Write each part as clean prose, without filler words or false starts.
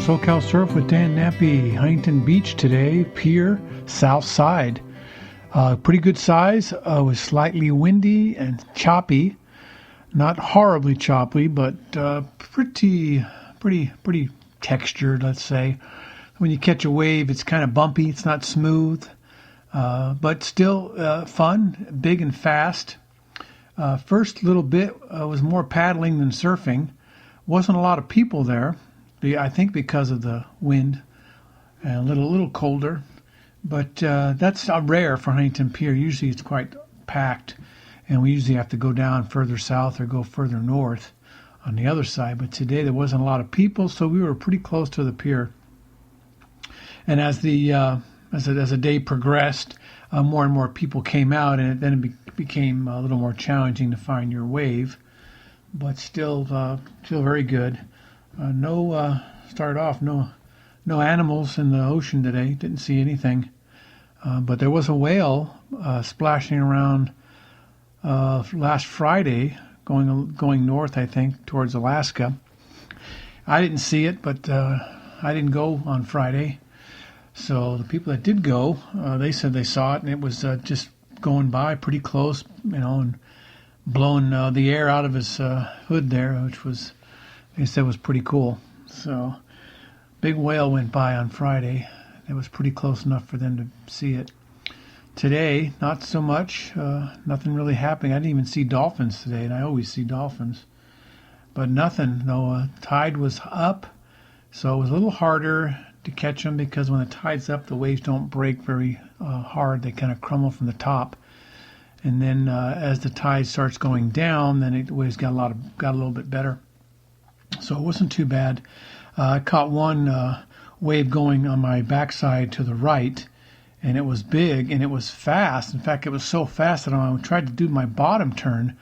SoCal Surf with Dan Nappy, Huntington Beach today, Pier, South Side. Pretty good size. Was slightly windy and choppy. Not horribly choppy, but pretty textured, let's say. When you catch a wave, it's kind of bumpy. It's not smooth, but still fun, big and fast. First little bit was more paddling than surfing. Wasn't a lot of people there. I think because of the wind, and a little colder, but that's rare for Huntington Pier. Usually it's quite packed, and we usually have to go down further south or go further north on the other side. But today there wasn't a lot of people, so we were pretty close to the pier. And as the day progressed, more and more people came out, and then it became a little more challenging to find your wave, but still very good. Started off, no animals in the ocean today. Didn't see anything. But there was a whale splashing around last Friday, going north, I think, towards Alaska. I didn't see it, but I didn't go on Friday. So the people that did go, they said they saw it, and it was just going by pretty close, and blowing the air out of his hood there, which was, they said, was pretty cool. So big whale went by on Friday. It was pretty close enough for them to see it. Today, not so much. Nothing really happening. I didn't even see dolphins today, and I always see dolphins. But nothing. No, tide was up, so it was a little harder to catch them because when the tide's up, the waves don't break very hard. They kind of crumble from the top. And then as the tide starts going down, then the waves got a little bit better. So it wasn't too bad. I caught one wave going on my backside to the right, and it was big and it was fast. In fact, it was so fast that when I tried to do my bottom turn,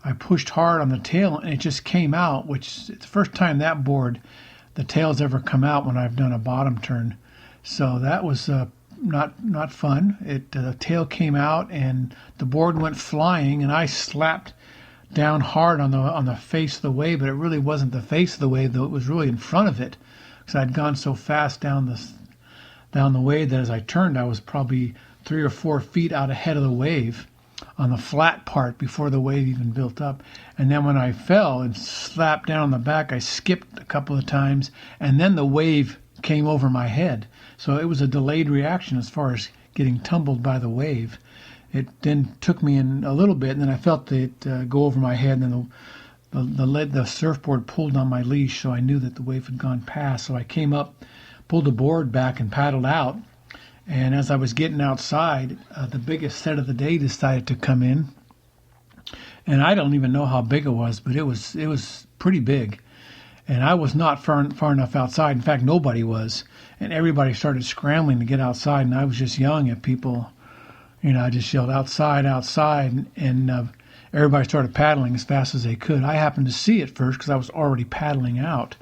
I pushed hard on the tail and it just came out, which is the first time that board, the tail's ever come out when I've done a bottom turn. So that was not fun. The tail came out and the board went flying, and I slapped down hard on the face of the wave, but it really wasn't the face of the wave, though it was really in front of it, because I'd gone so fast down the wave that as I turned, I was probably 3 or 4 feet out ahead of the wave on the flat part before the wave even built up. And then when I fell and slapped down on the back, I skipped a couple of times, and then the wave came over my head. So it was a delayed reaction as far as getting tumbled by the wave. It then took me in a little bit, and then I felt it go over my head, and then the surfboard pulled on my leash, so I knew that the wave had gone past. So I came up, pulled the board back, and paddled out. And as I was getting outside, the biggest set of the day decided to come in. And I don't even know how big it was, but it was pretty big. And I was not far enough outside. In fact, nobody was. And everybody started scrambling to get outside, and I was just yelling at people. I just yelled, outside, and everybody started paddling as fast as they could. I happened to see it first because I was already paddling out.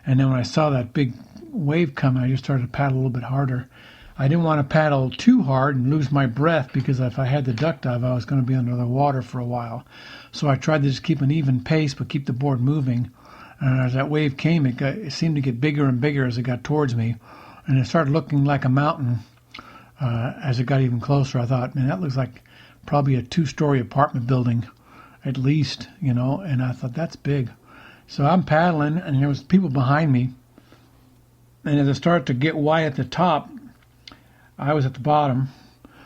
And then when I saw that big wave coming, I just started to paddle a little bit harder. I didn't want to paddle too hard and lose my breath, because if I had the duck dive, I was going to be under the water for a while. So I tried to just keep an even pace, but keep the board moving. And as that wave came, it seemed to get bigger and bigger as it got towards me. And it started looking like a mountain. As it got even closer, I thought, man, that looks like probably a 2-story apartment building at least, and I thought, that's big. So I'm paddling, and there was people behind me. And as it started to get wide at the top, I was at the bottom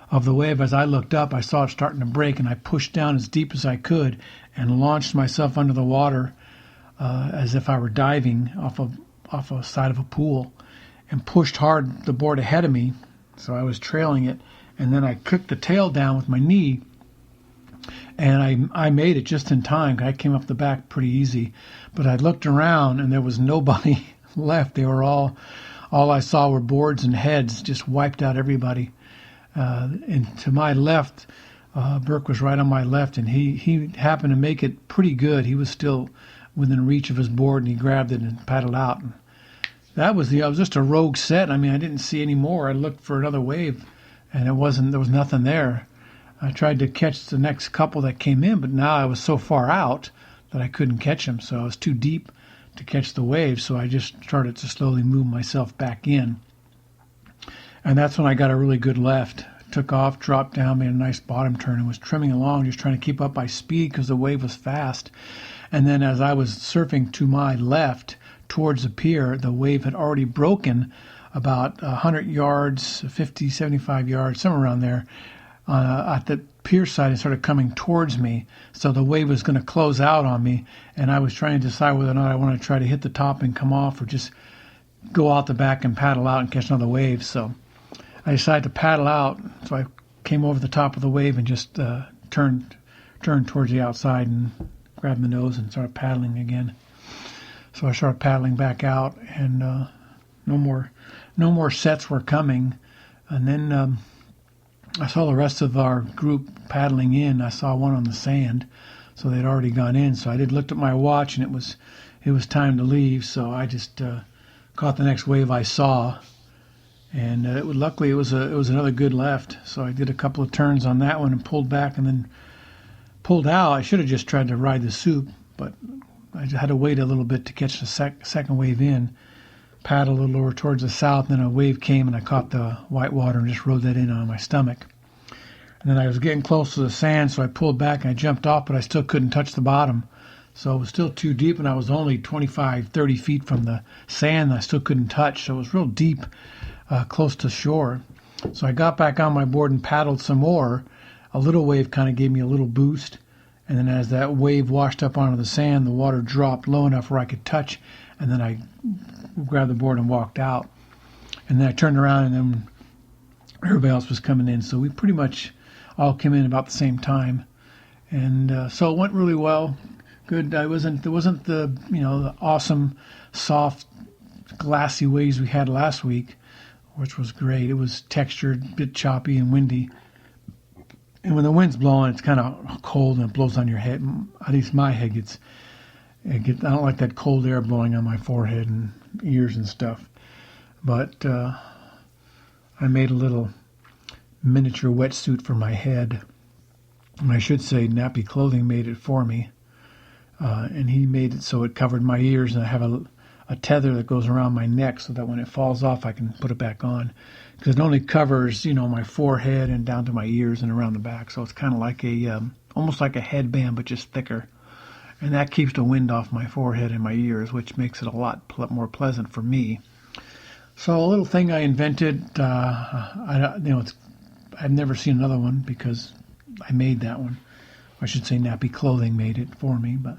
of the wave. As I looked up, I saw it starting to break, and I pushed down as deep as I could and launched myself under the water as if I were diving off a side of a pool, and pushed hard the board ahead of me. So I was trailing it, and then I kicked the tail down with my knee, and I made it just in time. I came up the back pretty easy, but I looked around, and there was nobody left. They were all I saw were boards and heads, just wiped out everybody. And to my left, Burke was right on my left, and he happened to make it pretty good. He was still within reach of his board, and he grabbed it and paddled out. And that was I was just a rogue set. I mean, I didn't see any more. I looked for another wave, and there was nothing there. I tried to catch the next couple that came in, but now I was so far out that I couldn't catch them. So I was too deep to catch the waves, so I just started to slowly move myself back in. And that's when I got a really good left. Took off, dropped down, made a nice bottom turn, and was trimming along, just trying to keep up my speed because the wave was fast. And then as I was surfing to my left towards the pier, the wave had already broken about 100 yards, 50, 75 yards, somewhere around there, at the pier side, and started coming towards me. So the wave was going to close out on me, and I was trying to decide whether or not I want to try to hit the top and come off, or just go out the back and paddle out and catch another wave. So I decided to paddle out, so I came over the top of the wave and just turned towards the outside and grabbed the nose and started paddling again. So I started paddling back out, and no more sets were coming. And then I saw the rest of our group paddling in. I saw one on the sand, so they'd already gone in. So I looked at my watch, and it was time to leave. So I just caught the next wave I saw. And luckily it was another good left, so I did a couple of turns on that one and pulled back and then pulled out. I should have just tried to ride the soup, but I had to wait a little bit to catch the second wave in, paddle a little over towards the south, and then a wave came and I caught the white water and just rode that in on my stomach. And then I was getting close to the sand, so I pulled back and I jumped off, but I still couldn't touch the bottom. So it was still too deep, and I was only 25, 30 feet from the sand that I still couldn't touch, so it was real deep. Close to shore. So I got back on my board and paddled some more. A little wave kind of gave me a little boost, and then as that wave washed up onto the sand, the water dropped low enough where I could touch, and then I grabbed the board and walked out. And then I turned around, and then everybody else was coming in, so we pretty much all came in about the same time. And so it went really well. Good. There wasn't the the awesome, soft, glassy waves we had last week, which was great. It was textured, a bit choppy and windy. And when the wind's blowing, it's kind of cold and it blows on your head. At least my head gets I don't like that cold air blowing on my forehead and ears and stuff. But I made a little miniature wetsuit for my head. And I should say Nappy Clothing made it for me. And he made it so it covered my ears, and I have a tether that goes around my neck so that when it falls off I can put it back on, because it only covers my forehead and down to my ears and around the back, so it's kind of like almost like a headband but just thicker, and that keeps the wind off my forehead and my ears, which makes it a lot more pleasant for me. So a little thing I invented. I've never seen another one because I made that one. I should say Nappy Clothing made it for me, but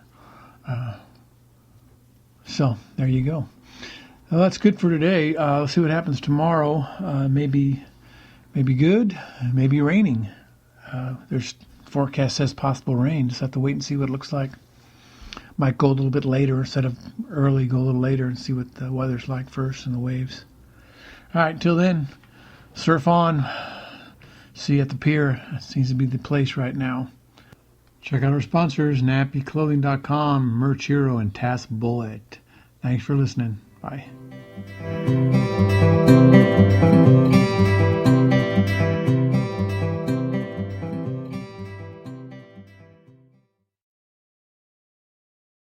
so there you go. Well, that's good for today. Let's see what happens tomorrow. Maybe good, maybe raining. There's forecast says possible rain. Just have to wait and see what it looks like. Might go a little bit later instead of early. Go a little later and see what the weather's like first and the waves. All right, until then, surf on. See you at the pier. It seems to be the place right now. Check out our sponsors, nappyclothing.com, Merch Hero, and Task Bullet. Thanks for listening. Bye.